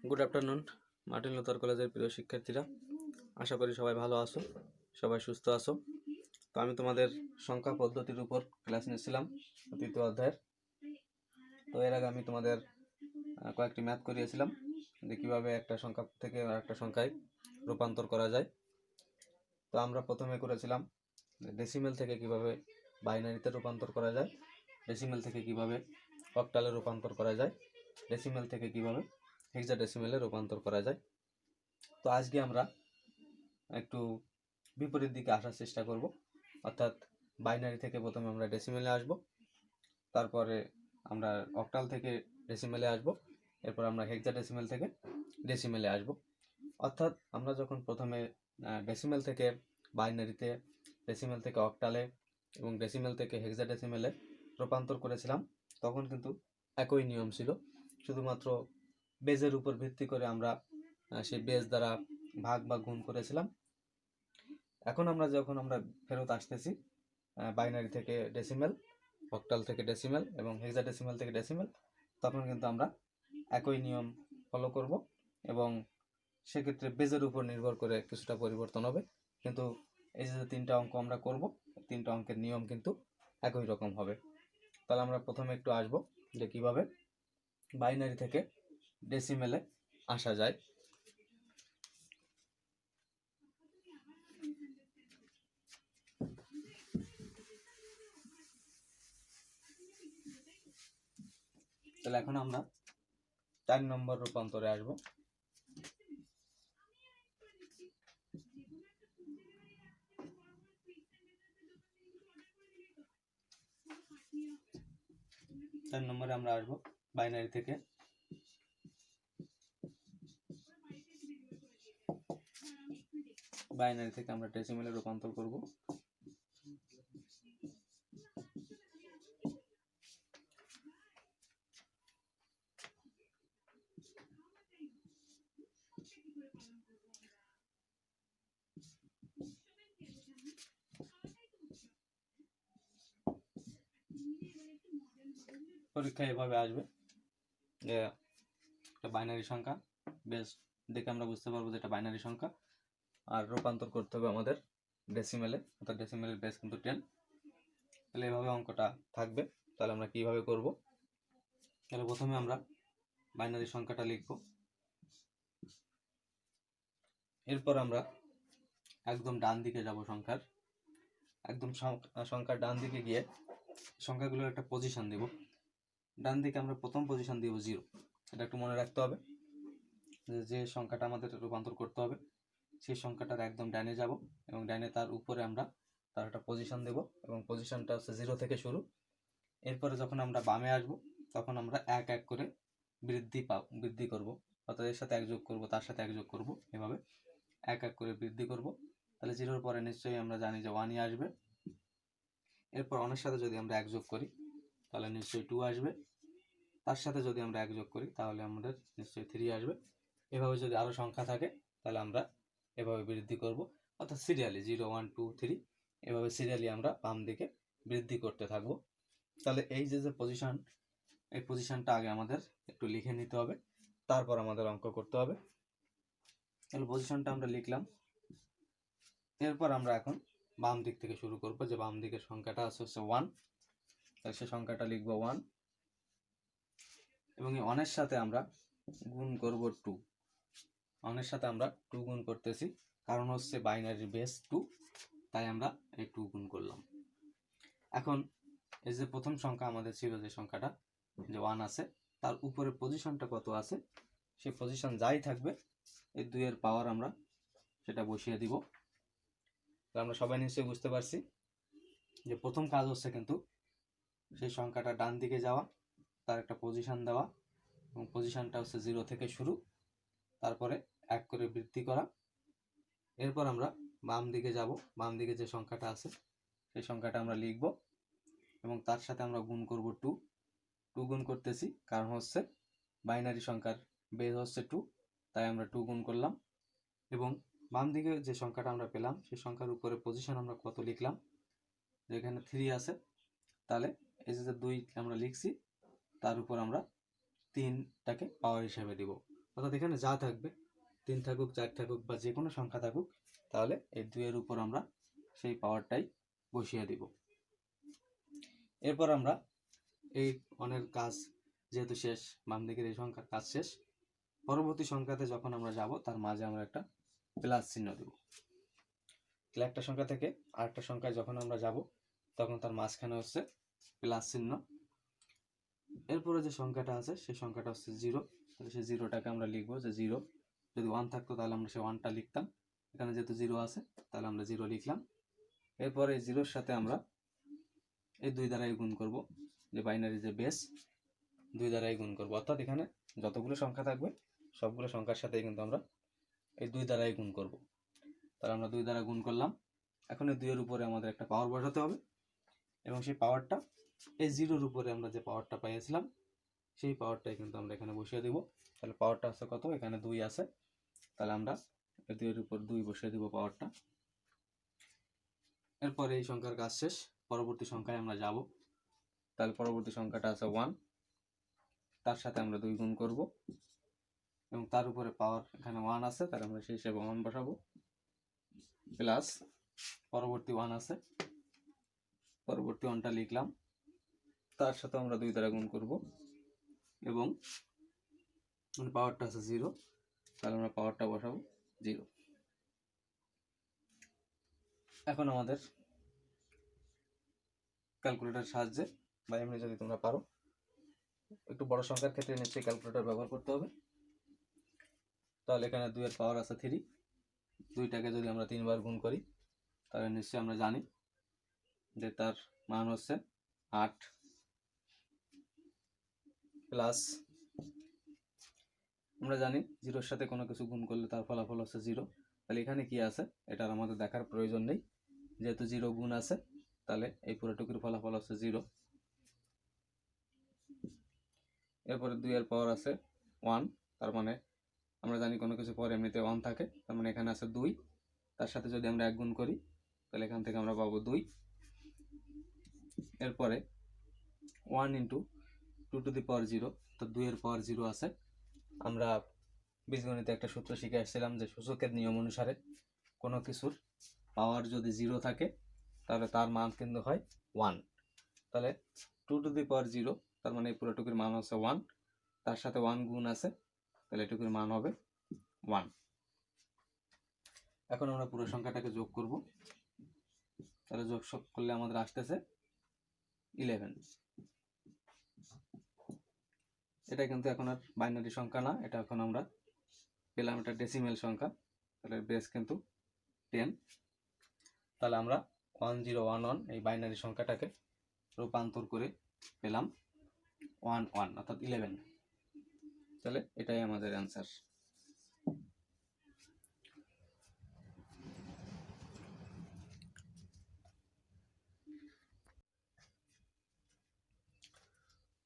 Good afternoon Martin Luther কলেজের প্রিয় শিক্ষার্থীরা, আশা করি সবাই ভালো আছো, সবাই সুস্থ আছো। তো আমি তোমাদের সংখ্যা পদ্ধতির উপর ক্লাস নিয়েছিলাম তৃতীয় অধ্যায়ের। তো এর আগে আমি তোমাদের কয়েকটি ম্যাথ করিয়েছিলাম যে কীভাবে একটা সংখ্যা থেকে আরেকটা সংখ্যায় রূপান্তর করা যায়। তো আমরা প্রথমে করেছিলাম ডেসিমেল থেকে কিভাবে বাইনারিতে রূপান্তর করা যায়, ডেসিমেল থেকে কিভাবে অক্টালে রূপান্তর করা যায়, ডেসিমেল থেকে কিভাবে হেক্সাডেসিমেলে রূপান্তর করা যায়। তো আজকে আমরা একটু বিপরীত দিকে আসার চেষ্টা করব, অর্থাৎ বাইনারি থেকে প্রথমে আমরা ডেসিমেলে আসব, তারপরে আমরা অক্টাল থেকে ডেসিমেলে আসব, এরপর আমরা হেক্সাডেসিমেল থেকে ডেসিমেলে আসব। অর্থাৎ আমরা যখন প্রথমে ডেসিমেল থেকে বাইনারিতে, ডেসিমেল থেকে অক্টালে এবং ডেসিমেল থেকে হেক্সাডেসিমেলে রূপান্তর করেছিলাম, তখন কিন্তু একই নিয়ম ছিল, শুধুমাত্র বেজের উপর ভিত্তি করে আমরা সেই বেজ দ্বারা ভাগ বা গুণ করেছিলাম। এখন যখন আমরা ফেরত আসতেছি বাইনারি থেকে ডেসিমেল, অক্টাল থেকে ডেসিমেল এবং হেক্সাডেসিমেল থেকে ডেসিমেল, তখন কিন্তু আমরা একই নিয়ম ফলো করব এবং সেক্ষেত্রে বেজের উপর নির্ভর করে কিছুটা পরিবর্তন হবে, কিন্তু এই যে তিনটা অঙ্ক আমরা করব, তিনটা অঙ্কের নিয়ম কিন্তু একই রকম হবে। তাহলে আমরা প্রথমে একটু আসব যে কিভাবে বাইনারি থেকে ডেসিমেলে আসা যায়। তাহলে এখন আমরা 4 নম্বর রূপান্তরে আসব। চার নম্বরে আমরা আসবো বাইনারি থেকে আমরা ডেসিমেলে রূপান্তর করব। পরীক্ষায় এভাবে আসবে যে একটা বাইনারি সংখ্যা, বেশ দেখে আমরা বুঝতে পারবো যে এটা বাইনারি সংখ্যা, আর রূপান্তর করতে হবে আমাদের ডেসিমেলে, অর্থাৎ ডেসিমেলের বেস কিন্তু 10। তাহলে এভাবে অঙ্কটা থাকবে। তাহলে আমরা কিভাবে করব? তাহলে প্রথমে আমরা বাইনারি সংখ্যাটা লিখব, এরপর আমরা একদম ডান দিকে যাব, সংখ্যার ডান দিকে গিয়ে সংখ্যাগুলোর একটা পজিশন দেব। ডান দিকে আমরা প্রথম পজিশন দিব 0। এটা একটু মনে রাখতে হবে যে সংখ্যাটা আমাদের রূপান্তর করতে হবে সেই সংখ্যাটার একদম ডানে যাব এবং ডানে তার উপরে আমরা তার একটা পজিশন দেব এবং পজিশনটা হচ্ছে 0 থেকে শুরু। এরপরে যখন আমরা বামে আসব তখন আমরা এক এক করে বৃদ্ধি করব, অর্থাৎ এর সাথে এক যোগ করব, তার সাথে এক যোগ করব, এভাবে এক এক করে বৃদ্ধি করব। তাহলে 0-র পরে নিশ্চয়ই আমরা জানি যে 1ই আসবে। এরপর 1-এর সাথে যদি আমরা এক যোগ করি তাহলে নিশ্চয়ই 2 আসবে, তার সাথে যদি আমরা এক যোগ করি তাহলে আমাদের নিশ্চয়ই 3 আসবে। এভাবে যদি আরও সংখ্যা থাকে তাহলে আমরা এভাবে বৃদ্ধি করব, অর্থাৎ সিরিয়ালি 0, 1, 2, 3 এভাবে সিরিয়ালি আমরা বাম দিকে বৃদ্ধি করতে থাকবো। তাহলে এই যে পজিশন, এই পজিশনটা আগে আমাদের একটু লিখে নিতে হবে, তারপর আমাদের অঙ্ক করতে হবে। তাহলে পজিশনটা আমরা লিখলাম, এরপর আমরা এখন বাম দিক থেকে শুরু করব, যে বাম দিকের সংখ্যাটা আছে হচ্ছে 1, তাহলে সে সংখ্যাটা লিখবো 1 এবং এই 1-এর সাথে আমরা গুণ করব 2। 1-এর সাথে আমরা 2 গুণ করতেছি, কারণ হচ্ছে বাইনারির বেস 2, তাই আমরা এই 2 গুণ করলাম। এখন এই যে প্রথম সংখ্যা আমাদের ছিল, যে সংখ্যাটা যে 1 আছে, তার উপরে পজিশনটা কত আছে, সেই পজিশন যাই থাকবে এই 2-এর পাওয়ার আমরা সেটা বসিয়ে দিব। আমরা সবাই নিশ্চয়ই বুঝতে পারছি যে প্রথম কাজ হচ্ছে কিন্তু সেই সংখ্যাটা ডান দিকে যাওয়া, তার একটা পজিশন দেওয়া এবং পজিশনটা হচ্ছে 0 থেকে শুরু, তারপরে এক করে বৃদ্ধি করা। এরপর আমরা বাম দিকে যাব, বাম দিকে যে সংখ্যাটা আছে সেই সংখ্যাটা আমরা লিখব এবং তার সাথে আমরা গুণ করব 2। 2 গুণ করতেছি কারণ হচ্ছে বাইনারি সংখ্যার বেস হচ্ছে 2, তাই আমরা 2 গুণ করলাম। এবং বাম দিকে যে সংখ্যাটা আমরা পেলাম সেই সংখ্যার উপরে পজিশন আমরা কত লিখলাম, যেখানে 3 আছে, তাহলে এই যে 2 আমরা লিখছি তার উপর আমরা 3টাকে পাওয়ার হিসাবে দিব। অর্থাৎ এখানে যা থাকবে 3 থাকুক 4 থাকুক বা যে কোনো সংখ্যা থাকুক, তাহলে এই 2-এর উপর আমরা সেই পাওয়ারটাই বসিয়ে দিব। এরপর আমরা এই অনের কাজ যেহেতু শেষ, বাম দিকের এই সংখ্যার কাজ শেষ, পরবর্তী সংখ্যাতে যখন আমরা যাব তার মাঝে আমরা একটা প্লাস চিহ্ন দেব। তাহলে একটা সংখ্যা থেকে আরেকটা সংখ্যায় যখন আমরা যাব তখন তার মাঝখানে হচ্ছে প্লাস চিহ্ন। এরপরে যে সংখ্যাটা আছে সেই সংখ্যাটা হচ্ছে 0। তাহলে সেই 0টাকে আমরা লিখবো যে 0। যদি 1 থাকতো তাহলে আমরা সেই 1টা লিখতাম। এখানে যেহেতু 0 আছে তাহলে আমরা 0 লিখলাম। এরপরে এই 0-এর সাথে আমরা এই 2 দ্বারাই গুণ করব, যে বাইনারি যে বেস 2 দ্বারাই গুণ করব। অর্থাৎ এখানে যতগুলো সংখ্যা থাকবে সবগুলো সংখ্যার সাথে কিন্তু আমরা এই 2 দ্বারাই গুণ করব। তাহলে আমরা 2 দ্বারা গুণ করলাম। এখন এই 2-এর উপরে আমাদের একটা পাওয়ার বসাতে হবে এবং সেই পাওয়ারটা এই 0-এর উপরে আমরা যে পাওয়ারটা পাইয়েছিলাম সেই পাওয়ারটাই কিন্তু আমরা এখানে বসিয়ে দিব। তাহলে পাওয়ারটা আছে কত? এখানে 2 আছে। তাহলে আমরা এই 2-এর উপর 2 বসিয়ে দিব পাওয়ারটা। এরপরে এই সংখ্যার কাজ শেষ, পরবর্তী সংখ্যায় আমরা যাব। তাহলে পরবর্তী সংখ্যাটা আছে 1, তার সাথে আমরা 2 গুণ করব এবং তার উপরে পাওয়ার এখানে 1 আছে, তাহলে আমরা সেই হিসেবে 1 বসাবো, প্লাস পরবর্তী 1 আছে, পরবর্তী 1টা লিখলাম, তার সাথে আমরা 2 দ্বারা গুণ করব এবং পাওয়ারটা আছে 0, তাহলে আমরা পাওয়ারটা বসাবো 0। এখন আমাদের ক্যালকুলেটর সাহায্যে বা এমনি যদি তোমরা পারো, একটু বড় সংখ্যার ক্ষেত্রে নিশ্চয়ই ক্যালকুলেটর ব্যবহার করতে হবে। তাহলে এখানে 2-এর পাওয়ার আছে 3, 2টাকে যদি আমরা 3 বার গুণ করি তাহলে নিশ্চয়ই আমরা জানি যে তার মান হচ্ছে 8, প্লাস আমরা জানি 0-এর সাথে কোনো কিছু গুণ করলে তার ফলাফল হচ্ছে 0। তাহলে এখানে কি আছে এটার আমাদের দেখার প্রয়োজন নেই, যেহেতু 0 গুণ আছে তাহলে এই পুরোটুকুর ফলাফল হচ্ছে 0। এরপরে 2-এর পাওয়ার আছে 1, তার মানে আমরা জানি কোনো কিছু পরে এমনিতে 1 থাকে, তার মানে এখানে আছে 2, তার সাথে যদি আমরা 1 গুণ করি তাহলে এখান থেকে আমরা পাবো 2। এরপরে 1 × 2⁴, তো 2-এর পাওয়ার 0 আছে। আমরা বীজগণিতে একটা সূত্র শিখে আসছিলাম যে সূচকের নিয়ম অনুসারে কোনো কিছুর পাওয়ার যদি 0 থাকে তাহলে তার মান কিন্তু হয় 1। তাহলে 2⁴, তার মানে এই পুরোটুকুর মান হচ্ছে 1, তার সাথে 1 গুণ আছে, তাহলে এটুকুর মান হবে 1। এখন আমরা পুরো সংখ্যাটাকে যোগ করব। তাহলে যোগ করলে আমাদের আসতেছে 11। এটা কিন্তু এখন আর বাইনারি সংখ্যা না, এটা এখন আমরা পেলাম এটা ডেসিমেল সংখ্যা। তাহলে বেস কিন্তু 10। তাহলে আমরা 1011 এই বাইনারি সংখ্যাটাকে রূপান্তর করে পেলাম 11 অর্থাৎ 11। তাহলে এটাই আমাদের অ্যান্সার।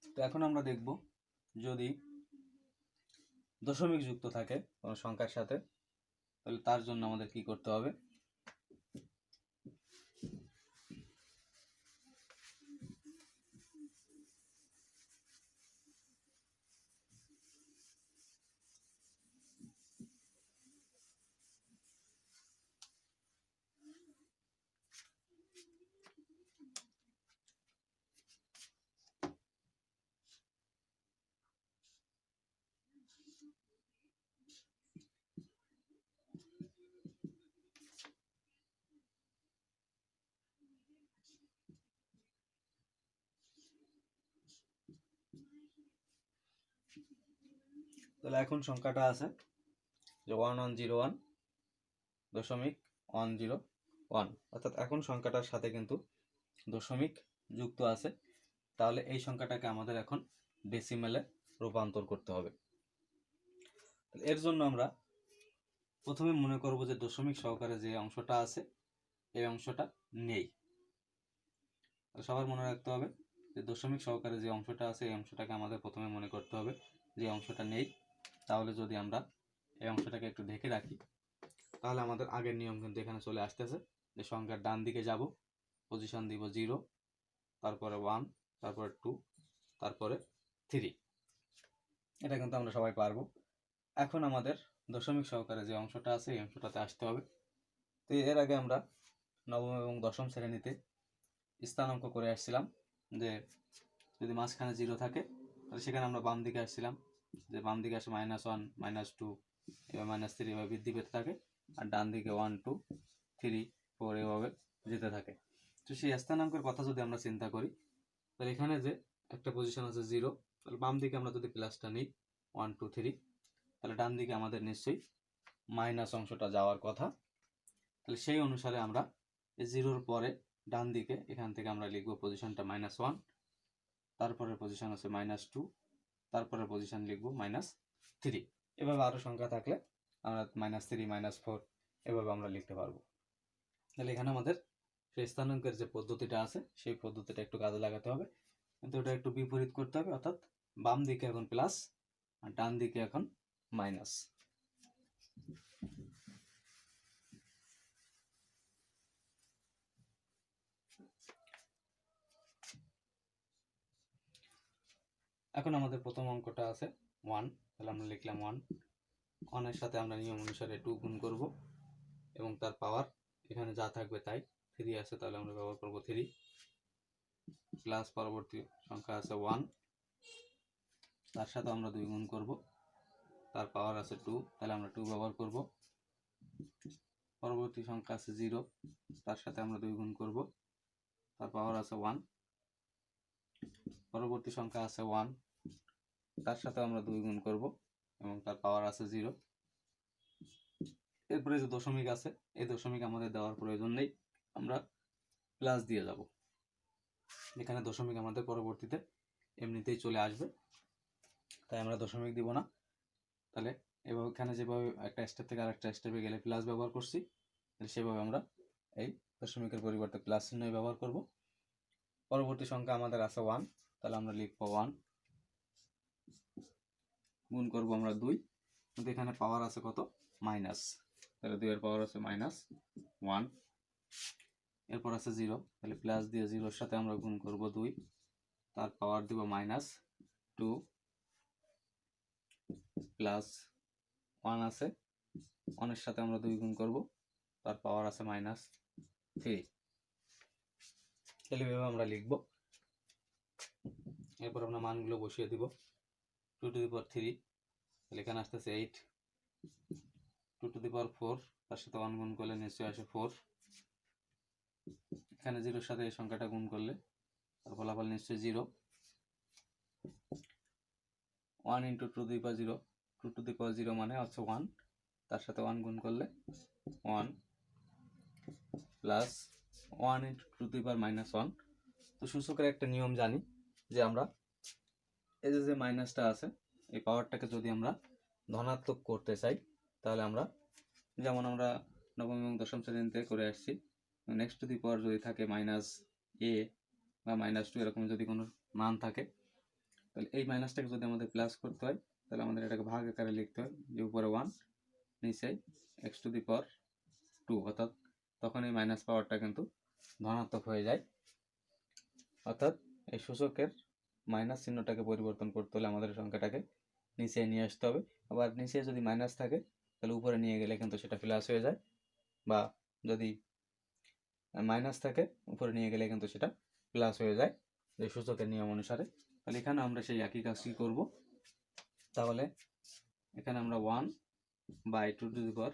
তো এখন আমরা দেখব যদি দশমিক যুক্ত থাকে কোনো সংখ্যার সাথে তাহলে তার জন্য আমাদের কি করতে হবে। তাহলে এখন সংখ্যাটা আছে যে 1101.101, অর্থাৎ এখন সংখ্যাটার সাথে কিন্তু দশমিক যুক্ত আছে। তাহলে এই সংখ্যাটাকে আমাদের এখন ডেসিমেলে রূপান্তর করতে হবে। এর জন্য আমরা প্রথমে মনে করব যে দশমিক সহকারে যে অংশটা আছে এই অংশটা নেই। সবার মনে রাখতে হবে যে দশমিক সহকারে যে অংশটা আছে এই অংশটাকে আমাদের প্রথমে মনে করতে হবে যে অংশটা নেই। তাহলে যদি আমরা এই অংশটাকে একটু ঢেকে রাখি তাহলে আমাদের আগের নিয়ম কিন্তু এখানে চলে আসতেছে, যে সংখ্যার ডান দিকে যাব, পজিশন দিব 0, তারপরে 1, তারপরে 2, তারপরে 3। এটা কিন্তু আমরা সবাই পারবো। এখন আমাদের দশমিক সহকারে যে অংশটা আছে এই অংশটাতে আসতে হবে। তো এর আগে আমরা নবম এবং দশম শ্রেণীতে স্থানাঙ্ক করে আসছিলাম যে যদি মাঝখানে 0 থাকে তাহলে সেখানে আমরা বাম দিকে আসছিলাম, যে বাম দিকে আসে -1 -2 এবার -3 এভাবে বৃদ্ধি পেতে থাকে, আর ডান দিকে 1 2 3 4 এভাবে যেতে থাকে। তো সেই স্থানাঙ্কের কথা যদি আমরা চিন্তা করি তাহলে এখানে যে একটা পজিশন আছে 0, তাহলে বাম দিকে আমরা যদি প্লাসটা নিই 1 2 3, তাহলে ডান দিকে আমাদের নিশ্চয়ই মাইনাস অংশটা যাওয়ার কথা। তাহলে সেই অনুসারে আমরা এই 0-র পরে ডান দিকে এখান থেকে আমরা লিখব পজিশনটা -1, তারপরের পজিশন আছে -2, তারপরের পজিশন লিখব -3। এভাবে আরও সংখ্যা থাকলে আমরা -3 -4 এভাবে আমরা লিখতে পারবো। তাহলে এখানে আমাদের সেই স্থানাঙ্কের যে পদ্ধতিটা আছে সেই পদ্ধতিটা একটু কাজে লাগাতে হবে, কিন্তু ওটা একটু বিপরীত করতে হবে, অর্থাৎ বাম দিকে এখন প্লাস আর ডান দিকে এখন মাইনাস। এখন আমাদের প্রথম অঙ্কটা আছে 1, তাহলে আমরা লিখলাম 1। 1 এর সাথে আমরা নিয়ম অনুসারে 2 গুণ করব এবং তার পাওয়ার এখানে যা থাকবে তাই, 3 আছে তাহলে আমরা ব্যবহার করব 3, প্লাস পরবর্তী সংখ্যা আছে 1, তার সাথে আমরা 2 গুণ করব, তার পাওয়ার আছে 2 তাহলে আমরা 2 ব্যবহার করব। পরবর্তী সংখ্যা আছে 0, তার সাথে আমরা 2 গুণ করব, তার পাওয়ার আছে 1। পরবর্তী সংখ্যা আছে 1, তার সাথে আমরা 2 গুণ করব এবং তার পাওয়ার আছে 0। এরপরে যে দশমিক আছে এই দশমিক আমাদের দেওয়ার প্রয়োজন নেই, আমরা প্লাস দিয়ে যাব। এখানে দশমিক আমাদের পরবর্তীতে এমনিতেই চলে আসবে, তাই আমরা দশমিক দিব না। তাহলে এভাবে এখানে যেভাবে একটা স্টেপ থেকে আরেকটা স্টেপে গেলে প্লাস ব্যবহার করছি, সেভাবে আমরা এই দশমিকের পরিবর্তে প্লাস চিহ্ন ব্যবহার করব। পরবর্তী সংখ্যা আমাদের আছে 1, তাহলে আমরা লিখব 1, গুণ করব আমরা 2, কিন্তু এখানে পাওয়ার আছে কত মাইনাস, তাহলে 2 এর পাওয়ার আছে -1। এরপর আছে 0, তাহলে প্লাস দিয়ে 0-এর সাথে আমরা গুণ করব 2, তার পাওয়ার দিব -2, প্লাস 1 আছে 1 এর সাথে আমরা 2 গুণ করব, তার পাওয়ার আছে -3। তাহলে এভাবে আমরা লিখব। এরপর আমরা মানগুলো বসিয়ে দিব। 2 টু দি পাওয়ার 3, তাহলে এখানে আসতেছে 8। 2 টু দি পাওয়ার 4, তার সাথে 1 গুণ করলে নিশ্চয়ই আসে 4। এখানে 0-এর সাথে এই সংখ্যাটা গুণ করলে তার ফলাফল নিশ্চয়ই 0। 1 into 2 to the power 0, 2 to the power 0 মানে হচ্ছে 1, তার সাথে 1 গুণ করলে 1, plus 1 into 2 to the power -1। তো সূচকের একটা নিয়ম জানি যে আমরা এই যে মাইনাসটা আছে এই পাওয়ারটাকে যদি আমরা ধনাত্মক করতে চাই তাহলে আমরা যেমন আমরা নবম এবং দশম শ্রেণীতে করে আসছি, নেক্সট টু দি পাওয়ার যদি থাকে -a বা -2 এরকম যদি কোনো মান থাকে, তাহলে এই মাইনাসটাকে যদি আমাদের প্লাস করতে হয় তাহলে আমাদের এটাকে ভাগ আকারে লিখতে হয়, যে উপরে 1 নিচে x টু দি পাওয়ার 2, অর্থাৎ তখন এই মাইনাস পাওয়ারটা কিন্তু ধনাত্মক হয়ে যায়। অর্থাৎ এই সূচকের মাইনাস চিহ্নটাকে পরিবর্তন করতে হলে আমাদের সংখ্যাটাকে নিচে নিয়ে আসতে হবে। আবার নিচে যদি মাইনাস থাকে তাহলে উপরে নিয়ে গেলে কিন্তু সেটা প্লাস হয়ে যায়, বা যদি মাইনাস থাকে উপরে নিয়ে গেলে কিন্তু সেটা প্লাস হয়ে যায় এই সূচকের নিয়ম অনুসারে। তাহলে এখানে আমরা সেই একই কাজটি করব। তাহলে এখানে আমরা 1/2 টু দি পাওয়ার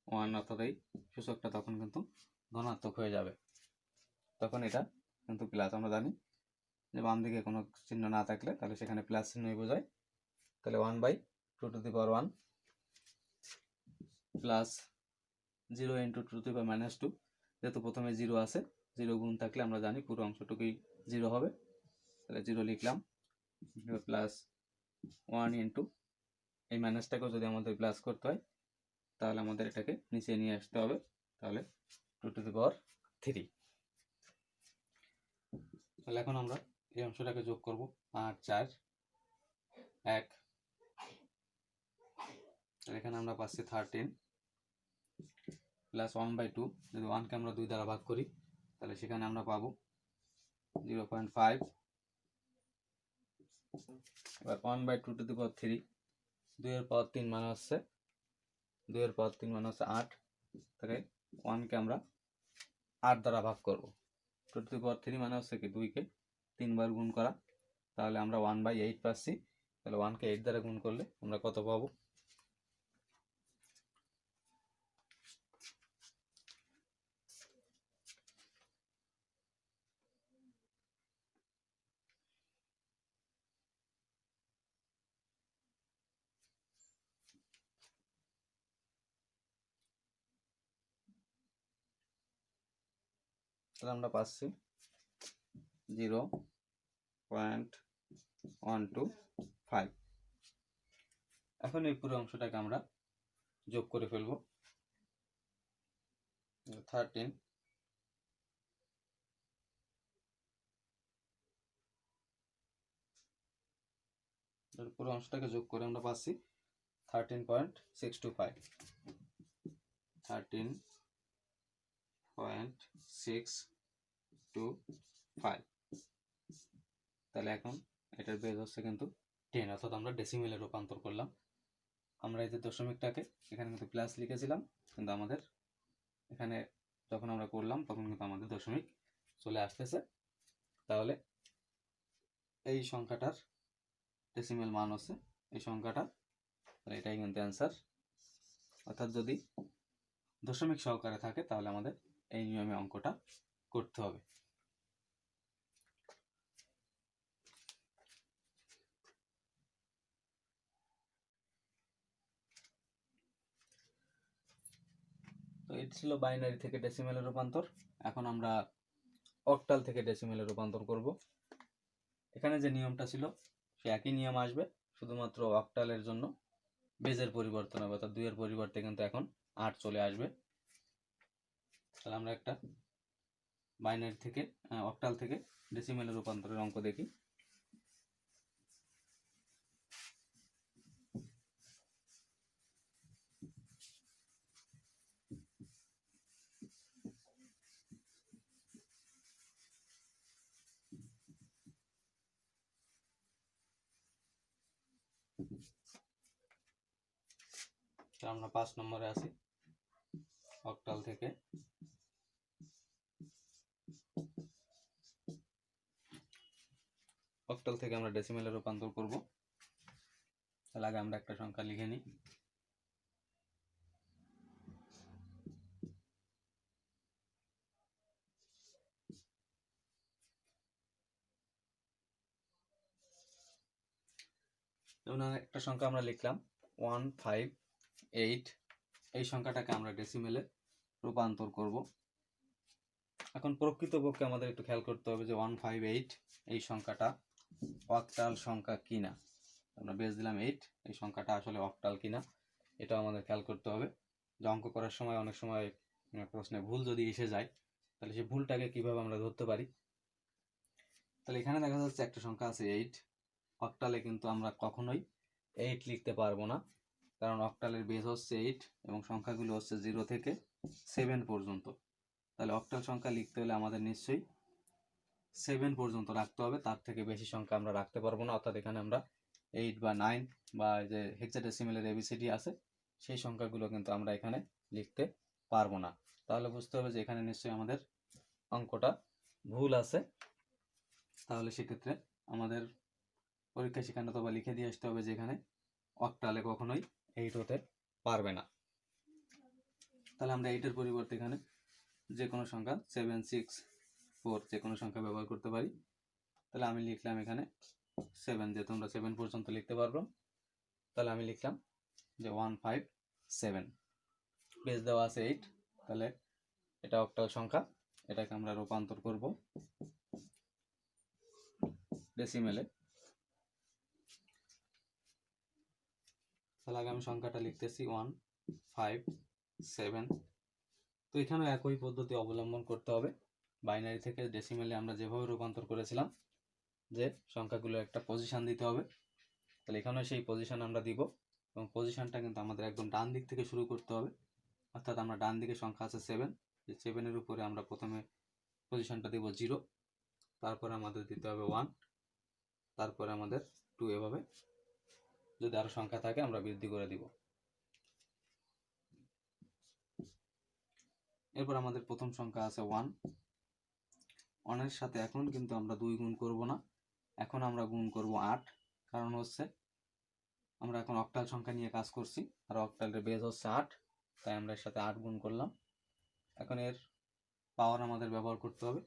1, অর্থাৎ এই সূচকটা তখন কিন্তু ধনাত্মক হয়ে যাবে, তখন এটা কিন্তু প্লাস। আমরা জানি যে বাম দিকে কোনো চিহ্ন না থাকলে তাহলে সেখানে প্লাস চিহ্নই বোঝায়। তাহলে 1/2 to the power 1 plus 0 into 2 to the power -2, যেহেতু প্রথমে 0 আছে, 0 গুণ থাকলে আমরা জানি পুরো অংশটুকুই 0 হবে, তাহলে 0 লিখলাম, প্লাস 1 ইন্টু এই মাইনাসটাকেও যদি আমাদের প্লাস করতে হয় তাহলে আমাদের এটাকে নিচে নিয়ে আসতে হবে, তাহলে 2 টু দি পাওয়ার 3। তাহলে এখন আমরা এই অংশটাকে যোগ করব, 5 4 1, এখানে আমরা পাচ্ছি 13 প্লাস 1/2, যদি 1কে আমরা 2 দ্বারা ভাগ করি তাহলে সেখানে আমরা পাবো 0.5 এবার 1/2^3, 2 এর পাওয়ার 3 মানে হচ্ছে 2 এর পাওয়ার 3 মানে হচ্ছে 8, তাহলে 1কে আমরা 8 দ্বারা ভাগ করব। 2^3 মানে হচ্ছে কি 2কে 3 বার গুণ করা, তাহলে আমরা 1/8 পাচ্ছি। তাহলে 1কে 8 দ্বারা গুণ করলে আমরা কত পাবো? তাহলে আমরা পাচ্ছি 0.125। এখন এই পুরো অংশটাকে আমরা যোগ করে ফেলবো। 13 পুরো অংশটাকে যোগ করে আমরা পাচ্ছি 13.625। 13.625। তাহলে এখন এটার বেজ হচ্ছে কিন্তু 10, অর্থাৎ আমরা ডেসিমেলে রূপান্তর করলাম। আমরা এই যে দশমিকটাকে এখানে কিন্তু প্লাস লিখেছিলাম, কিন্তু আমাদের এখানে যখন আমরা করলাম তখন কিন্তু আমাদের দশমিক চলে আসতেছে। তাহলে এই সংখ্যাটার ডেসিমেল মান হচ্ছে এই সংখ্যাটা, তাহলে এটাই কিন্তু অ্যান্সার। অর্থাৎ যদি দশমিক সহকারে থাকে তাহলে আমাদের এই নিয়মে অঙ্কটা করতে হবে। তো এটা ছিল বাইনারি থেকে ডেসিমেলে রূপান্তর। এখন আমরা অক্টাল থেকে ডেসিমেলে রূপান্তর করব। এখানে যে নিয়মটা ছিল সে একই নিয়ম আসবে, শুধুমাত্র অক্টালের জন্য বেজের পরিবর্তন হবে, অর্থাৎ 2 এর পরিবর্তে কিন্তু এখন 8 চলে আসবে। তাহলে আমরা একটা বাইনারি থেকে অক্টাল থেকে ডেসিমেলে রূপান্তরের অঙ্ক দেখি। আমরা 5 নম্বরে আছি। অক্টাল থেকে আমরা ডেসিমেলে রূপান্তর করব। তাহলে আগে আমরা একটা সংখ্যা লিখে নিই। যেমন একটা সংখ্যা আমরা লিখলাম 158। এই সংখ্যাটাকে আমরা ডেসিমেলে রূপান্তর করব। এখন প্রকৃতপক্ষে আমাদের একটু খেয়াল করতে হবে যে 158 এই সংখ্যাটা অক্টাল সংখ্যা কিনা। আমরা বেস দিলাম 8, এই সংখ্যাটা আসলে অক্টাল কিনা এটা আমাদের খেয়াল করতে হবে। যে অঙ্ক করার সময় অনেক সময় প্রশ্নে ভুল যদি এসে যায় তাহলে সেই ভুলটাকে কিভাবে আমরা ধরতে পারি। তাহলে এখানে দেখা যাচ্ছে একটা সংখ্যা আছে 8, অক্টালে কিন্তু আমরা কখনোই 8 লিখতে পারবো না, কারণ অক্টালের বেস হচ্ছে 8 এবং সংখ্যাগুলো হচ্ছে 0 থেকে 7 পর্যন্ত। তাহলে অক্টাল সংখ্যা লিখতে হলে আমাদের নিশ্চয়ই 7 পর্যন্ত রাখতে হবে, তার থেকে বেশি সংখ্যা আমরা রাখতে পারবো না। অর্থাৎ এখানে আমরা 8 বা 9 বা যে হেক্সাডেসিমেলের এবিসিডি আছে সেই সংখ্যাগুলো কিন্তু আমরা এখানে লিখতে পারবো না। তাহলে বুঝতে হবে যে এখানে নিশ্চয়ই আমাদের অঙ্কটা ভুল আছে। তাহলে সেক্ষেত্রে আমাদের পরীক্ষা শিখানো অথবা লিখে দিয়ে আসতে হবে যে এখানে অক্টালে কখনোই 8 হতে পারবে না। তাহলে আমরা 8 এর পরিবর্তে এখানে যে কোনো সংখ্যা 7, 6, 4 যে কোনো সংখ্যা ব্যবহার করতে পারি। তাহলে আমি লিখলাম এখানে 7, যেহেতু আমরা 7 পর্যন্ত লিখতে পারবো। তাহলে আমি লিখলাম যে 157। বেস দেওয়া আছে 8, তাহলে এটা অক্টাল সংখ্যা, এটাকে আমরা রূপান্তর করব ডেসিমেলে। তাহলে আগে আমি সংখ্যাটা লিখতেছি 157। তো এখানেও একই পদ্ধতি অবলম্বন করতে হবে। বাইনারি থেকে ডেসিমেলে আমরা যেভাবে রূপান্তর করেছিলাম যে সংখ্যাগুলো একটা পজিশন দিতে হবে, তাহলে এখানেও সেই পজিশন আমরা দিব এবং পজিশনটা কিন্তু আমাদের একদম ডান দিক থেকে শুরু করতে হবে। অর্থাৎ আমরা ডান দিকে সংখ্যা আছে 7, এই 7-এর উপরে আমরা প্রথমে পজিশনটা দেব 0, তারপরে আমাদের দিতে হবে 1, তারপরে আমাদের 2 এভাবে যদি আরও সংখ্যা থাকে আমরা বৃদ্ধি করে দিব। এরপর আমাদের প্রথম সংখ্যা আছে 1। 1 এর সাথে এখন কিন্তু আমরা 2 গুণ করব না, এখন আমরা গুণ করব 8। কারণ হচ্ছে আমরা এখন অক্টাল সংখ্যা নিয়ে কাজ করছি আর অক্টালের বেজ হচ্ছে 8, তাই আমরা এর সাথে 8 গুণ করলাম। এখন এর পাওয়ার আমাদের ব্যবহার করতে হবে।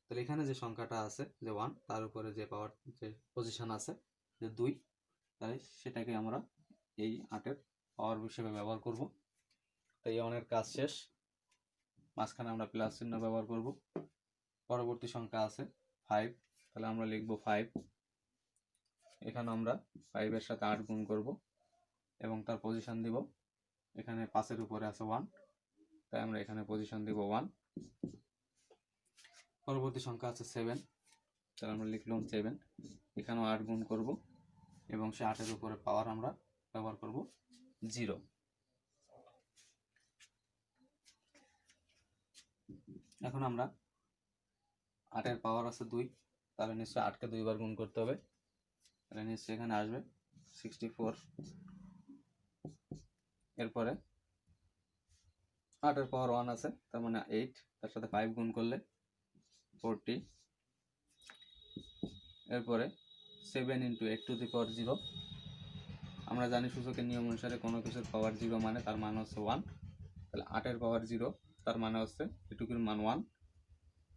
তাহলে এখানে যে সংখ্যাটা আছে যে 1, তার উপরে যে পাওয়ার যে পজিশন আছে যে 2, তাই সেটাকে আমরা এই 8-এর পাওয়ার হিসেবে ব্যবহার করব। তাই 1-এর কাজ শেষ, মাঝখানে আমরা প্লাস চিহ্ন ব্যবহার করব। পরবর্তী সংখ্যা আছে 5, তাহলে আমরা লিখব 5। এখানে আমরা 5-এর সাথে 8 গুণ করব এবং তার পজিশন দিব, এখানে 5-এর উপরে আছে 1, তাই আমরা এখানে পজিশন দিব 1। পরবর্তী সংখ্যা আছে 7, তাহলে আমরা লিখলাম 7। এখানেও 8 গুণ করব এবং সে 8-এর উপরে পাওয়ার আমরা ব্যবহার করব 0। এখন আমরা 8-এর পাওয়ার আছে 2, তাহলে নিশ্চয়ই 8-কে 2 বার গুণ করতে হবে, তাহলে নিশ্চয়ই এখানে আসবে 64। এরপরে 8-এর পাওয়ার 1 আছে, তার মানে 8, তার সাথে 5 গুণ করলে 40। এরপরে 7 × 8⁴, আমরা জানি সূচকের নিয়ম অনুসারে কোনো কিছুর পাওয়ার 0 মানে তার মান হচ্ছে 1, তাহলে 8-এর পাওয়ার 0 তার মানে হচ্ছে এটুকুর মান 1,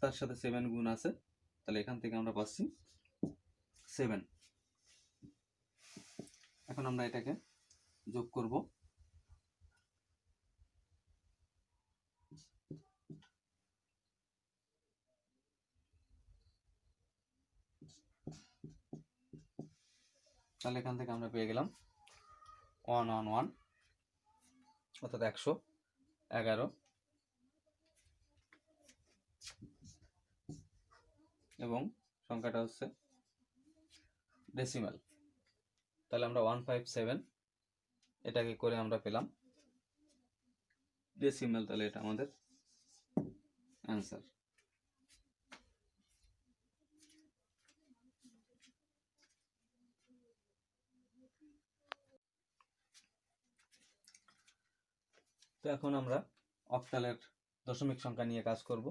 তার সাথে 7 গুণ আছে, তাহলে এখান থেকে আমরা পাচ্ছি 7। এখন আমরা এটাকে যোগ করব। তাহলে এখান থেকে আমরা পেয়ে গেলাম 111, অর্থাৎ 111, এবং সংখ্যাটা হচ্ছে ডেসিমাল। তাহলে আমরা 157 এটাকে করে আমরা পেলাম ডেসিমাল, তাহলে এটা আমাদের অ্যান্সার। তো এখন আমরা অক্টালের দশমিক সংখ্যা নিয়ে কাজ করব।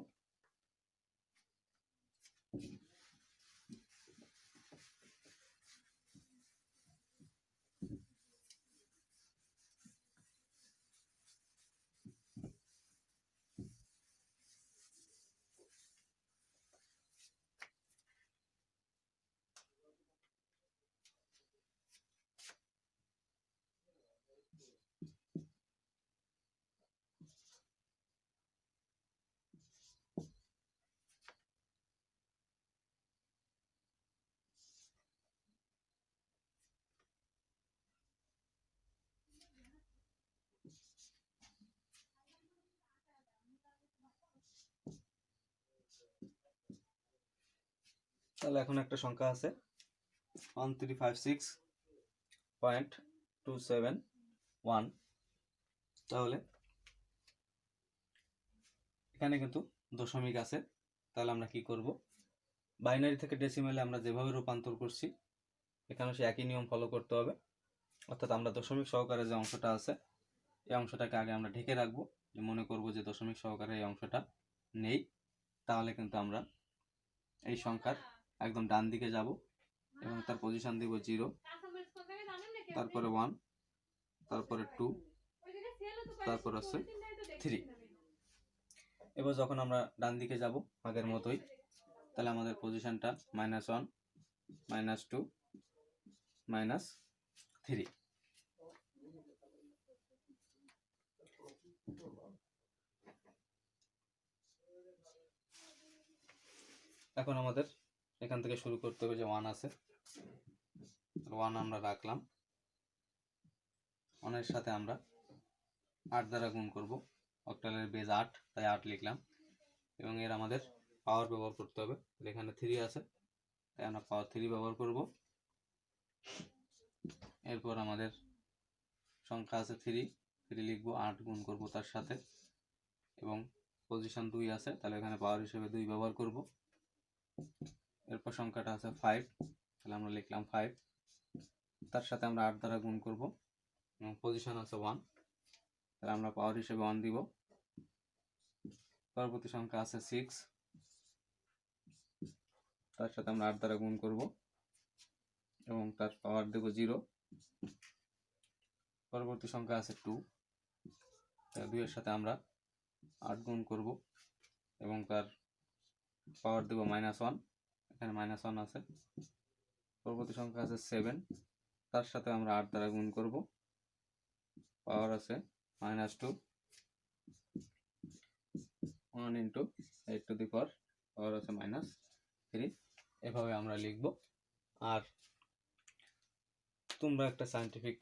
তাহলে এখন একটা সংখ্যা আছে 1356.271, তাহলে এখানে কিন্তু দশমিক আছে। তাহলে আমরা কি করব, বাইনারি থেকে ডেসিমেলে আমরা যেভাবে রূপান্তর করছি এখানে সে একই নিয়ম ফলো করতে হবে। অর্থাৎ আমরা দশমিক সহকারে যে অংশটা আছে এই অংশটাকে আগে আমরা ঢেকে রাখবো, যে মনে করব যে দশমিক সহকারে এই অংশটা নেই। তাহলে কিন্তু আমরা এই সংখ্যার একদম ডান দিকে যাব এবং তার পজিশন দিব 0, তারপরে 1, তারপরে 2, তারপর আছে 3। এবার যখন আমরা ডান দিকে যাব আগের মতোই, তাহলে আমাদের পজিশনটা -1, -2, -3। এখন আমাদের এখান থেকে শুরু করতে হবে, যে 1 আছে, 1 আমরা রাখলাম, 1-এর সাথে আমরা 8 দ্বারা গুণ করব। অক্টালের বেজ 8, তাই 8 লিখলাম, এবং এর আমাদের পাওয়ার ব্যবহার করতে হবে। এখানে 3 আছে, তাই আমরা পাওয়ার 3 ব্যবহার করব। এরপর আমাদের সংখ্যা আছে 3 লিখব, 8 গুণ করব তার সাথে, এবং পজিশন 2 আছে, তাহলে এখানে পাওয়ার হিসেবে 2 ব্যবহার করব। এরপর সংখ্যাটা আছে 5, তাহলে আমরা লিখলাম 5। তার সাথে আমরা 8 দ্বারা গুণ করব এবং পজিশন আছে 1, তাহলে আমরা পাওয়ার হিসেবে 1 দিব। পরবর্তী সংখ্যা আছে 6, তার সাথে আমরা 8 দ্বারা গুণ করব এবং তার পাওয়ার দেব 0। পরবর্তী সংখ্যা আছে 2, 2 এর সাথে আমরা 8 গুণ করব এবং তার পাওয়ার দেব -1, এখানে -1 আছে। পরবর্তী সংখ্যা আছে 7, তার সাথে আমরা 8 দ্বারা গুণ করব, পাওয়ার আছে -2, 1 × 8 টু দি পাওয়ার আছে -3। এভাবে আমরা লিখব। আর তোমরা একটা সায়েন্টিফিক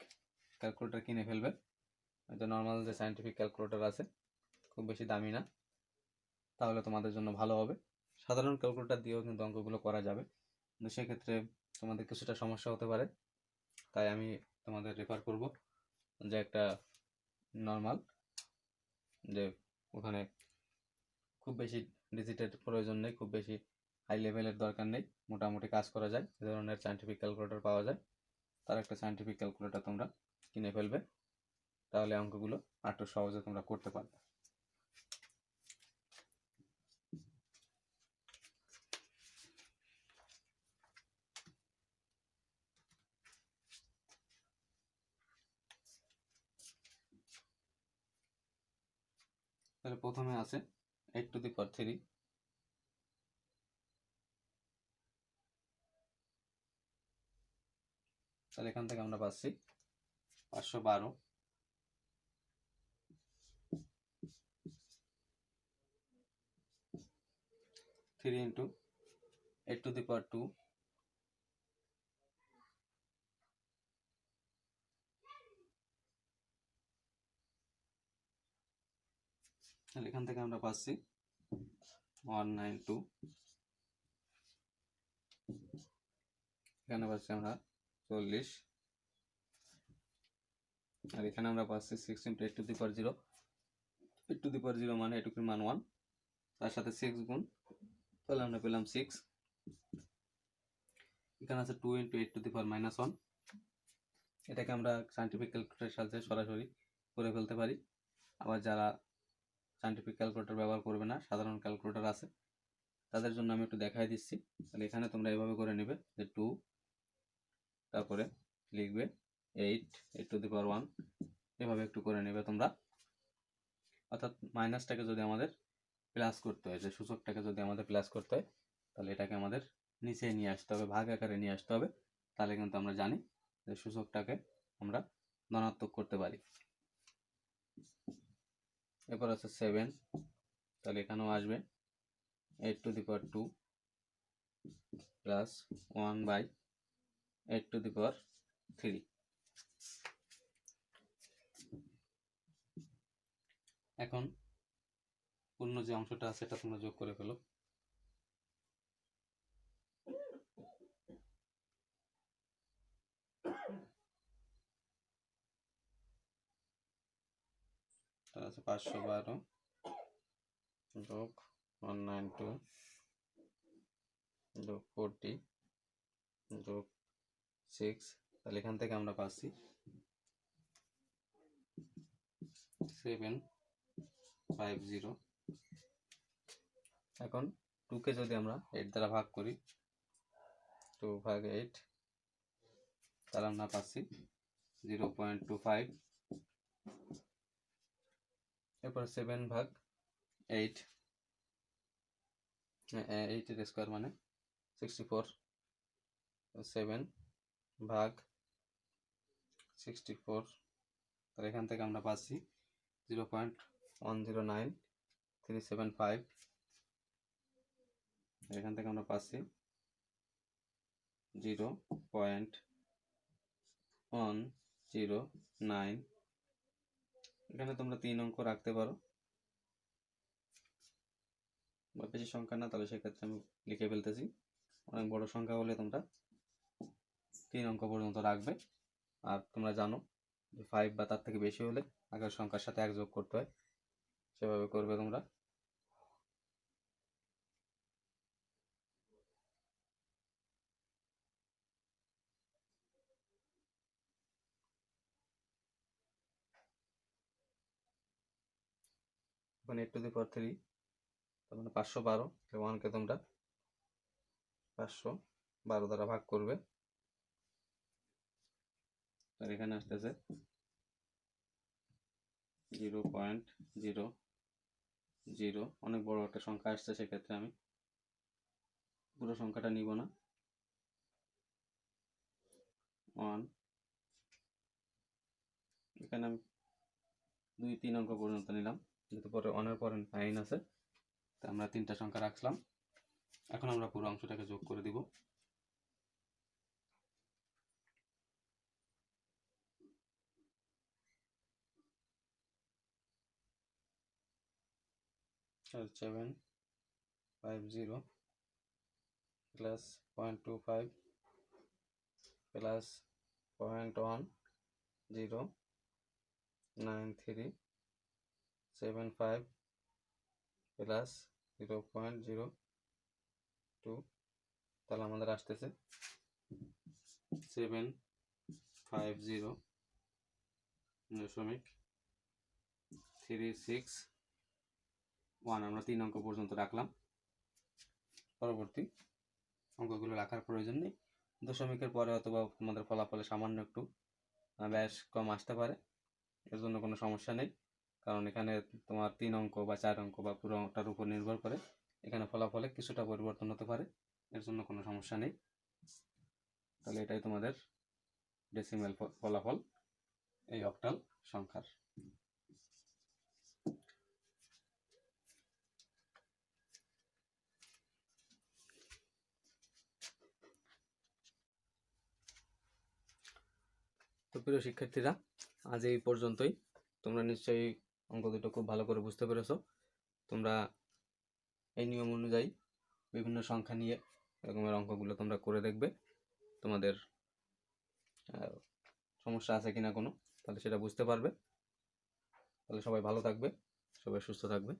ক্যালকুলেটর কিনে ফেলবে, হয়তো নর্মাল যে সায়েন্টিফিক ক্যালকুলেটর আছে খুব বেশি দামি না, তাহলে তোমাদের জন্য ভালো হবে। সাধারণ ক্যালকুলেটর দিয়েও কিন্তু অঙ্কগুলো করা যাবে, কিন্তু সেক্ষেত্রে তোমাদের কিছুটা সমস্যা হতে পারে। তাই আমি তোমাদের রেফার করব যে একটা নর্মাল, যে ওখানে খুব বেশি ডিজিটের প্রয়োজন নেই, খুব বেশি হাই লেভেলের দরকার নেই, মোটামুটি কাজ করা যায়, এ ধরনের সায়েন্টিফিক ক্যালকুলেটর পাওয়া যায়। তার একটা সায়েন্টিফিক ক্যালকুলেটর তোমরা কিনে ফেলবে, তাহলে অঙ্কগুলো একটু সহজে তোমরা করতে পারবে। তাহলে প্রথমে আছে 8 টু দি পাওয়ার 3, তাহলে এখান থেকে আমরা পাচ্ছি 512, 3 × 8 টু দি পাওয়ার 2, তাহলে এখান থেকে আমরা পাচ্ছি 192, এখানে পাচ্ছি আমরা 40, আর এখানে আমরা পাচ্ছি 6 × 8 to the power 0, 8 to the power 0 মানে এটুকুর মান 1, তার সাথে 6 গুণ, তাহলে আমরা পেলাম 6। এখানে আছে 2 × 8 টু দি পাওয়ার -1, এটাকে আমরা সায়েন্টিফিক ক্যালকুলেটরের সাথে সরাসরি করে ফেলতে পারি। আবার যারা সায়েন্টিফিক ক্যালকুলেটর ব্যবহার করবে না, সাধারণ ক্যালকুলেটর আছে, তাদের জন্য আমি একটু দেখাই দিচ্ছি। তাহলে এখানে তোমরা এভাবে করে নেবে যে 2, তারপরে লিখবে 8 টু দি পাওয়ার 1, এভাবে একটু করে নেবে তোমরা। অর্থাৎ মাইনাসটাকে যদি আমাদের প্লাস করতে হয়, যে সূচকটাকে যদি আমাদের প্লাস করতে হয়, তাহলে এটাকে আমাদের নিচে নিয়ে আসতে হবে, ভাগ আকারে নিয়ে আসতে হবে, তাহলে কিন্তু আমরা জানি যে সূচকটাকে আমরা ধনাত্মক করতে পারি। এরপর আছে 7, তাহলে এখানেও আসবে 8 to the power 2 plus 1/8 to the power 3। এখন পূর্ণ যে অংশটা আছে এটা তোমরা যোগ করে ফেলো। তাহলে আছে 512 যোগ 192 যোগ 40 যোগ 6, তাহলে এখান থেকে আমরা পাচ্ছি 750। এখন 2কে যদি আমরা 8 দ্বারা ভাগ করি, 2/8, তাহলে আমরা পাচ্ছি 0.25। এরপর 7/8, 8 এর স্কোয়ার মানে 64, 7/64, তাহলে এখান থেকে আমরা পাচ্ছি 0.109375, এখান থেকে আমরা পাচ্ছি 0.109। এখানে তোমরা 3 অঙ্ক রাখতে পারো, বা বেশি সংখ্যা না, তাহলে সেক্ষেত্রে আমি লিখে ফেলতেছি। অনেক বড় সংখ্যা হলে তোমরা 3 অঙ্ক পর্যন্ত রাখবে। আর তোমরা জানো যে 5 বা তার থেকে বেশি হলে আগের সংখ্যার সাথে 1 যোগ করতে হয়, সেভাবে করবে তোমরা। এখন 8 টু দি পাওয়ার 3 তার মানে 512, 1কে তোমরা 512 দ্বারা ভাগ করবে, আর এখানে আসতেছে 0.00, অনেক বড় একটা সংখ্যা আসছে, সেক্ষেত্রে আমি পুরো সংখ্যাটা নিব না। 1, এখানে আমি 2-3 অঙ্ক পর্যন্ত নিলাম, যেহেতু পরে 1-এর পরে 9 আছে, তা আমরা 3টা সংখ্যা রাখলাম। এখন আমরা পুরো অংশটাকে যোগ করে দিব। আর 750 প্লাস 0.25 প্লাস 0.109375 প্লাস 0.02, তাহলে আমাদের আসতেছে 750.361। আমরা 3 অঙ্ক পর্যন্ত রাখলাম, পরবর্তী অঙ্কগুলো রাখার প্রয়োজন নেই। দশমিকের পরে অথবা আমাদের ফলাফলে সামান্য একটু ব্যাস কম আসতে পারে, এর জন্য কোনো সমস্যা নেই, কারণ এখানে তোমার 3 অঙ্ক বা 4 অঙ্ক বা পুরোটার উপর নির্ভর করে, এখানে ফলাফলে কিছুটা পরিবর্তন হতে পারে, এর জন্য কোনো সমস্যা নেই। তাহলে এটাই তোমাদের ডেসিমেল ফলাফল এই অক্টাল সংখ্যার। তো প্রিয় শিক্ষার্থীরা, আজ এই পর্যন্তই। তোমরা নিশ্চয়ই অঙ্ক দুটো খুব ভালো করে বুঝতে পেরেছো। তোমরা এই নিয়ম অনুযায়ী বিভিন্ন সংখ্যা নিয়ে এরকমের অঙ্কগুলো তোমরা করে দেখবে, তোমাদের সমস্যা আছে কিনা কোনো, তাহলে সেটা বুঝতে পারবে। তাহলে সবাই ভালো থাকবে, সবাই সুস্থ থাকবে।